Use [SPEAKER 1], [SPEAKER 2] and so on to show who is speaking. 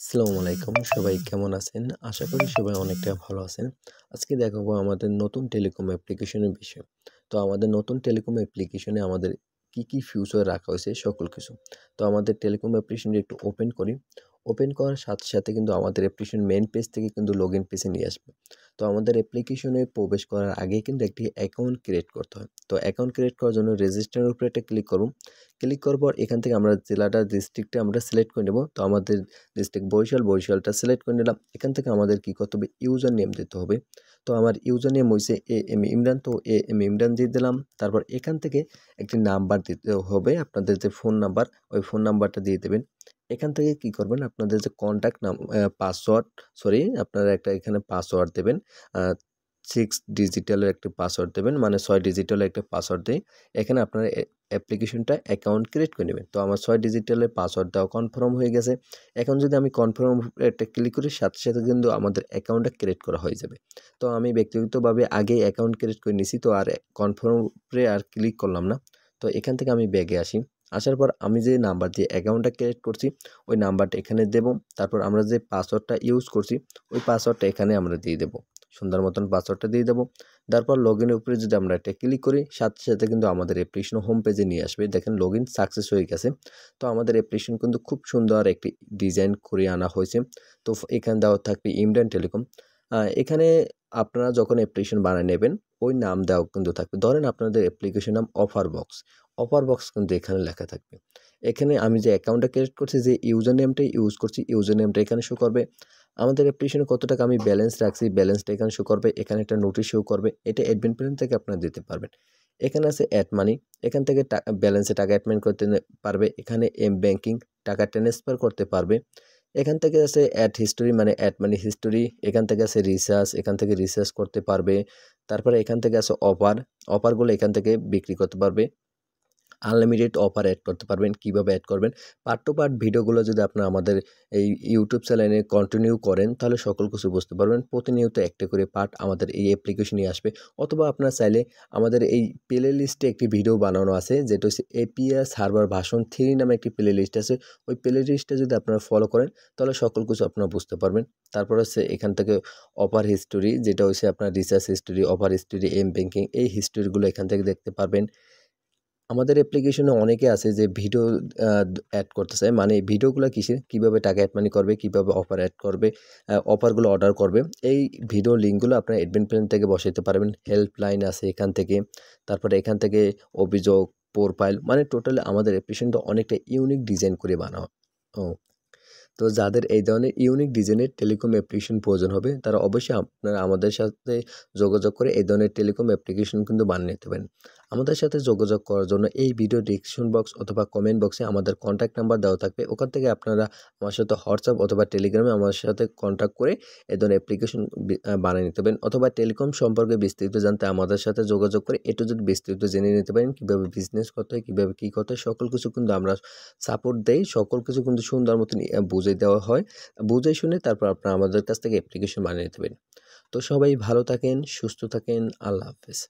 [SPEAKER 1] আসসালামু আলাইকুম, সবাই কেমন আছেন? আশা করি সবাই অনেকটা ভালো আছেন। আজকে দেখাবো আমাদের নতুন টেলিকম অ্যাপ্লিকেশনের বিষয়। তো আমাদের নতুন টেলিকম অ্যাপ্লিকেশনে আমাদের কি ফিউচার রাখা হয়েছে সকল কিছু। তো আমাদের টেলিকম অ্যাপ্লিকেশনটি একটু ওপেন করি। ওপেন করার সাথে কিন্তু আমাদের অ্যাপ্লিকেশন মেইন পেজ থেকে কিন্তু লগইন পেজে নিয়ে আসবে। তো আমাদের অ্যাপ্লিকেশনে প্রবেশ করার আগে কিন্তু একটি অ্যাকাউন্ট ক্রিয়েট করতে হয়। তো অ্যাকাউন্ট ক্রিয়েট করার জন্য রেজিস্টারের উপরে একটা ক্লিক করুন। ক্লিক করার পর এখান থেকে আমরা জেলাটা ডিস্ট্রিক্টটা আমরা সিলেক্ট করে নেব। তো আমাদের ডিস্ট্রিক্ট বরিশালটা সিলেক্ট করে নিলাম। এখান থেকে আমাদের কি করতে হবে? ইউজার নেম দিতে হবে। তো আমার ইউজার নেম হইছে এএম ইমরান, তো এএম ইমরান দিয়ে দিলাম। তারপর এখান থেকে একটি নাম্বার দিতে হবে। আপনাদের যে ফোন নাম্বার, ওই ফোন নাম্বারটা দিয়ে দেবেন। এখান থেকে কি করবেন? আপনাদের যে কন্টাক্ট পাসওয়ার্ড, আপনারা একটা এখানে পাসওয়ার্ড দেবেন। আ 6 ডিজিটালের একটা পাসওয়ার্ড দেবেন। মানে 6 ডিজিটালের একটা পাসওয়ার্ড দিয়ে এখানে আপনারা অ্যাপ্লিকেশনটা অ্যাকাউন্ট ক্রিয়েট করে নেবেন। তো আমার 6 ডিজিটালের পাসওয়ার্ড দেওয়া কনফার্ম হয়ে গেছে। এখন যদি আমি কনফার্ম একটা ক্লিক করি, সাথে কিন্তু আমাদের অ্যাকাউন্টটা ক্রিয়েট করা হয়ে যাবে। তো আমি ব্যক্তিগতভাবে আগেই অ্যাকাউন্ট ক্রিয়েট করে নিছি, তো আর কনফার্ম উপরে আর ক্লিক করলাম না। তো এখান থেকে আমি ব্যাগে আসি। আসার পর আমি যে নাম্বার দিয়ে অ্যাকাউন্টটা ক্রিয়েট করছি, ওই নাম্বারটা এখানে দেব। তারপর আমরা যে পাসওয়ার্ডটা ইউজ করছি, ওই পাসওয়ার্ডটা এখানে আমরা দিয়ে দেব। সুন্দর মতন পাসওয়ার্ডটা দিয়ে দেব। তারপর লগইনের উপরে যদি আমরা একটা ক্লিক করি, সাথে কিন্তু আমাদের অ্যাপ্লিকেশন হোম পেজে নিয়ে আসবে। দেখেন লগইন সাকসেস হয়ে গেছে। তো আমাদের অ্যাপ্লিকেশন কিন্তু খুব সুন্দর একটি ডিজাইন করে আনা হয়েছে। তো এখানে দেওয়া থাকবে ইমরান টেলিকম। এখানে আপনারা যখন অ্যাপ্লিকেশন বানায় নেবেন, ওই নাম দেওয়া কিন্তু থাকবে। ধরেন আপনাদের অ্যাপ্লিকেশন নাম অফার বক্স। অফার বক্স কিন্তু এখানে লেখা থাকবে। এখানে আমি যে অ্যাকাউন্টটা ক্রিয়েট করছি, যে ইউজার নেমটা ইউজ করছি, ইউজার নেমটা এখানে শো করবে। আমাদের অ্যাপ্লিকেশনে কত টাকা আমি ব্যালেন্স রাখছি, ব্যালেন্সটা এখানে শো করবে। এখানে একটা নোটিশ শো করবে। এটা অ্যাডমিন প্ল্যান থেকে আপনারা দিতে পারবেন। এখানে আছে অ্যাড মানি। এখান থেকে ব্যালেন্সে টাকা অ্যাড মানি করতে পারবে। এখানে ব্যাংকিং টাকা ট্রান্সফার করতে পারবে। এখান থেকে আছে অ্যাড হিস্টোরি, মানে অ্যাড মানি হিস্টোরি। এখান থেকে আছে রিসার্চ, এখান থেকে রিসার্চ করতে পারবে। তারপরে এখান থেকে আছে অফারগুলো এখান থেকে বিক্রি করতে পারবে। আনলিমিটেড অফার অ্যাড করতে পারবেন। কিভাবে অ্যাড করবেন? পার্ট টু পার্ট ভিডিওগুলো যদি আপনারা আমাদের এই ইউটিউব চ্যানেলে কন্টিনিউ করেন, তাহলে সকল কিছু বুঝতে পারবেন। প্রতিনিয়ত একটা করে পার্ট আমাদের এই অ্যাপ্লিকেশনে আসবে। অথবা আপনারা চাইলে আমাদের এই প্লে লিস্টে একটি ভিডিও বানানো আছে, যেটা হচ্ছে এপিআই সার্ভার ভার্সন 3 নামে একটি প্লে লিস্ট আছে। ওই প্লে লিস্টটা যদি আপনারা ফলো করেন, তাহলে সকল কিছু আপনারা বুঝতে পারবেন। তারপর হচ্ছে এখান থেকে অফার হিস্টোরি, যেটা হচ্ছে আপনার research history, offer history, banking, এই হিস্টোরিগুলো এখান থেকে দেখতে পারবেন। আমাদের অ্যাপ্লিকেশনে অনেকে আছে যে ভিডিও অ্যাড করতে চায়। মানে ভিডিওগুলো কিভাবে টাকা অ্যাড মানি করবে, কিভাবে অফার অ্যাড করবে, অফারগুলো অর্ডার করবে। এই ভিডিও লিঙ্কগুলো আপনার অ্যাডমিন প্ল্যান থেকে বসাইতে পারবেন। হেল্পলাইন আছে এখান থেকে। তারপরে এখান থেকে অভিযোগ, প্রোফাইল, মানে টোটালি আমাদের অ্যাপ্লিকেশনটা অনেকটা ইউনিক ডিজাইন করে বানানো। ও তো যাদের এই ধরনের ইউনিক ডিজাইনের টেলিকম অ্যাপ্লিকেশন প্রয়োজন হবে, তারা অবশ্যই আপনারা আমাদের সাথে যোগাযোগ করে এই ধরনের টেলিকম অ্যাপ্লিকেশন কিন্তু বানিয়ে নিতে পারেন। আমাদের সাথে যোগাযোগ করার জন্য এই ভিডিও ডিসক্রিপশন বক্স অথবা কমেন্ট বক্সে আমাদের কন্ট্যাক্ট নাম্বার দেওয়া থাকবে। ওখান থেকে আপনারা আমার সাথে হোয়াটসঅ্যাপ অথবা টেলিগ্রামে আমার সাথে কন্ট্যাক্ট করে এই ধরনের অ্যাপ্লিকেশন বানিয়ে নিতে পারেন। অথবা টেলিকম সম্পর্কে বিস্তারিত জানতে আমাদের সাথে যোগাযোগ করে একটু যদি বিস্তারিত জেনে নিতে পারেন, কীভাবে বিজনেস করতে হয়, কীভাবে কী করতে হয়, সকল কিছু কিন্তু আমরা সাপোর্ট দেই। সকল কিছু কিন্তু সুন্দর মতন বুঝিয়ে দেওয়া হয়। বুঝে শুনে তারপর আপনারা আমাদের কাছ থেকে অ্যাপ্লিকেশন বানিয়ে নিতে পারেন। তো সবাই ভালো থাকেন, সুস্থ থাকেন। আল্লাহ হাফেজ।